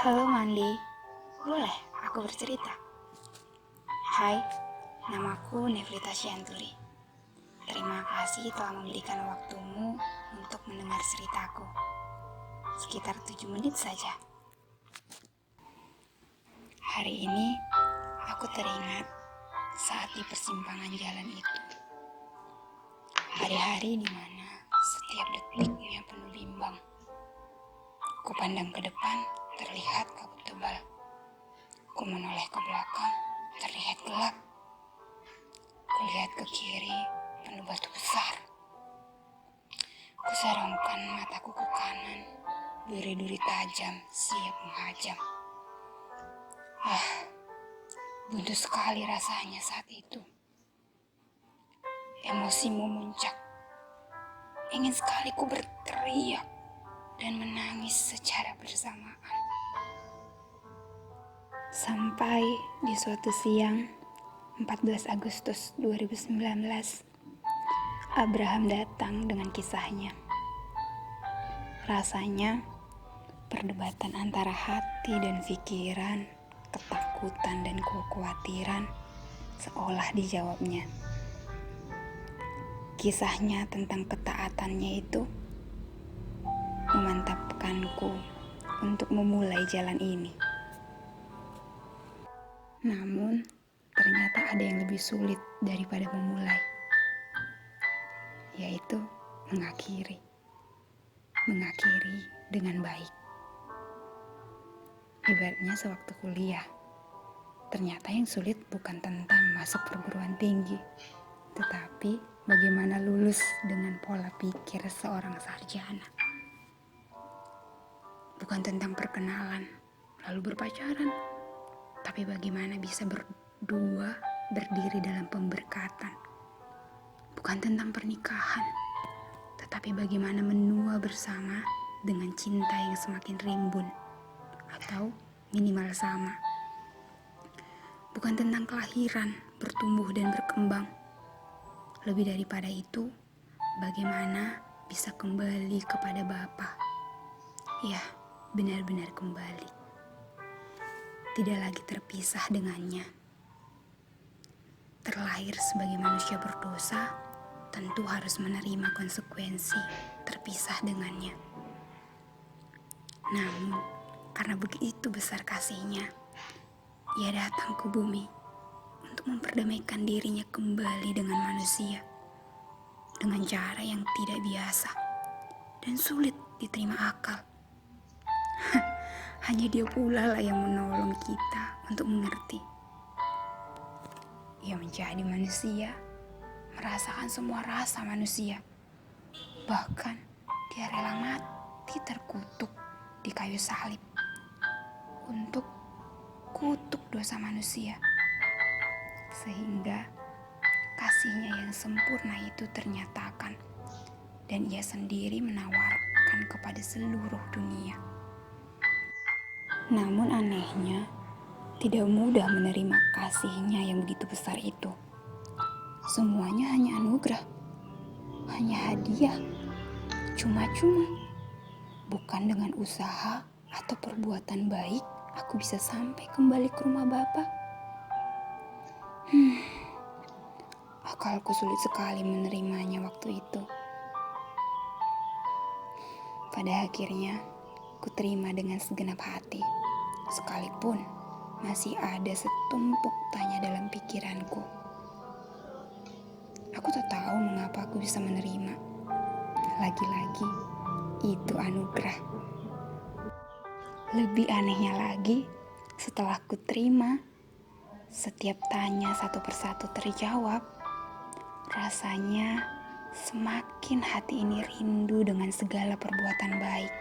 Halo Mandi, boleh aku bercerita? Hai, namaku Nevrita Syanturi. Terima kasih telah memberikan waktumu untuk mendengar ceritaku. Sekitar 7 menit saja. Hari ini, aku teringat saat di persimpangan jalan itu. Hari-hari di mana setiap detiknya penuh bimbang. Kupandang ke depan, terlihat kabut tebal. Ku menoleh ke belakang, terlihat gelap. Kulihat ke kiri, penuh batu besar. Kuserongkan mataku ke kanan, duri-duri tajam siap menghajam. Buntu sekali rasanya saat itu. Emosi memuncak. Ingin sekali ku berteriak dan menangis secara bersamaan. Sampai di suatu siang 14 Agustus 2019, Abraham datang dengan kisahnya. Rasanya perdebatan antara hati dan pikiran, ketakutan dan kekhawatiran seolah dijawabnya. Kisahnya tentang ketaatannya itu memantapkanku untuk memulai jalan ini. Namun, ternyata ada yang lebih sulit daripada memulai, yaitu mengakhiri. Mengakhiri dengan baik. Ibaratnya sewaktu kuliah, ternyata yang sulit bukan tentang masuk perguruan tinggi, tetapi bagaimana lulus dengan pola pikir seorang sarjana. Bukan tentang perkenalan, lalu berpacaran, tapi bagaimana bisa berdua berdiri dalam pemberkatan. Bukan tentang pernikahan, tetapi bagaimana menua bersama dengan cinta yang semakin rimbun atau minimal sama. Bukan tentang kelahiran, bertumbuh dan berkembang. Lebih daripada itu, bagaimana bisa kembali kepada Bapa. Ya, benar-benar kembali. Tidak lagi terpisah dengannya. Terlahir sebagai manusia berdosa, tentu harus menerima konsekuensi terpisah dengannya. Namun, karena begitu besar kasihnya, ia datang ke bumi untuk memperdamaikan dirinya kembali dengan manusia dengan cara yang tidak biasa dan sulit diterima akal. Hanya dia pula lah yang menolong kita untuk mengerti. Ia menjadi manusia, merasakan semua rasa manusia. Bahkan dia rela mati terkutuk di kayu salib untuk kutuk dosa manusia. Sehingga kasihnya yang sempurna itu ternyatakan dan ia sendiri menawarkan kepada seluruh dunia. Namun anehnya, tidak mudah menerima kasihnya yang begitu besar itu. Semuanya hanya anugerah, hanya hadiah, cuma-cuma. Bukan dengan usaha atau perbuatan baik, aku bisa sampai kembali ke rumah Bapa. Akalku sulit sekali menerimanya waktu itu. Pada akhirnya, ku terima dengan segenap hati, sekalipun masih ada setumpuk tanya dalam pikiranku. Aku tak tahu mengapa aku bisa menerima. Lagi-lagi, itu anugerah. Lebih anehnya lagi, setelah ku terima, setiap tanya satu persatu terjawab, rasanya semakin hati ini rindu dengan segala perbuatan baik.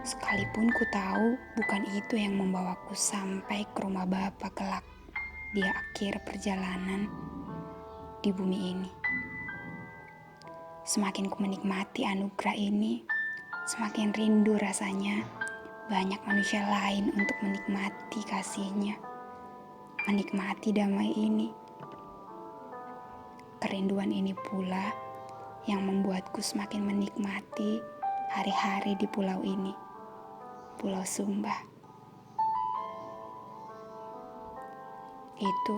Sekalipun ku tahu bukan itu yang membawaku sampai ke rumah Bapa kelak di akhir perjalanan di bumi ini. Semakin ku menikmati anugerah ini, semakin rindu rasanya banyak manusia lain untuk menikmati kasihnya, menikmati damai ini. Kerinduan ini pula yang membuatku semakin menikmati hari-hari di pulau ini. Pulau Sumba. Itu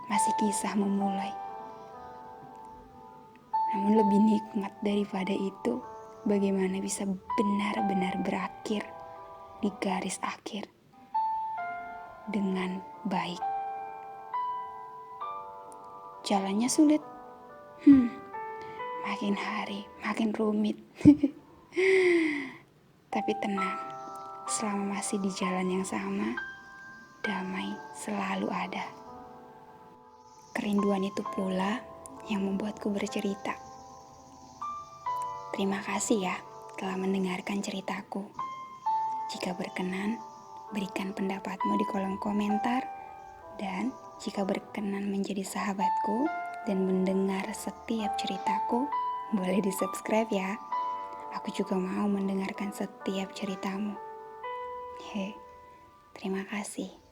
masih kisah memulai. Namun lebih nikmat daripada itu, bagaimana bisa benar-benar berakhir di garis akhir dengan baik. Jalannya sulit. Makin hari makin rumit. Tapi tenang, selama masih di jalan yang sama, damai selalu ada. Kerinduan itu pula yang membuatku bercerita. Terima kasih ya telah mendengarkan ceritaku. Jika berkenan, berikan pendapatmu di kolom komentar. Dan jika berkenan menjadi sahabatku dan mendengar setiap ceritaku, boleh di-subscribe ya. Aku juga mau mendengarkan setiap ceritamu. Terima kasih.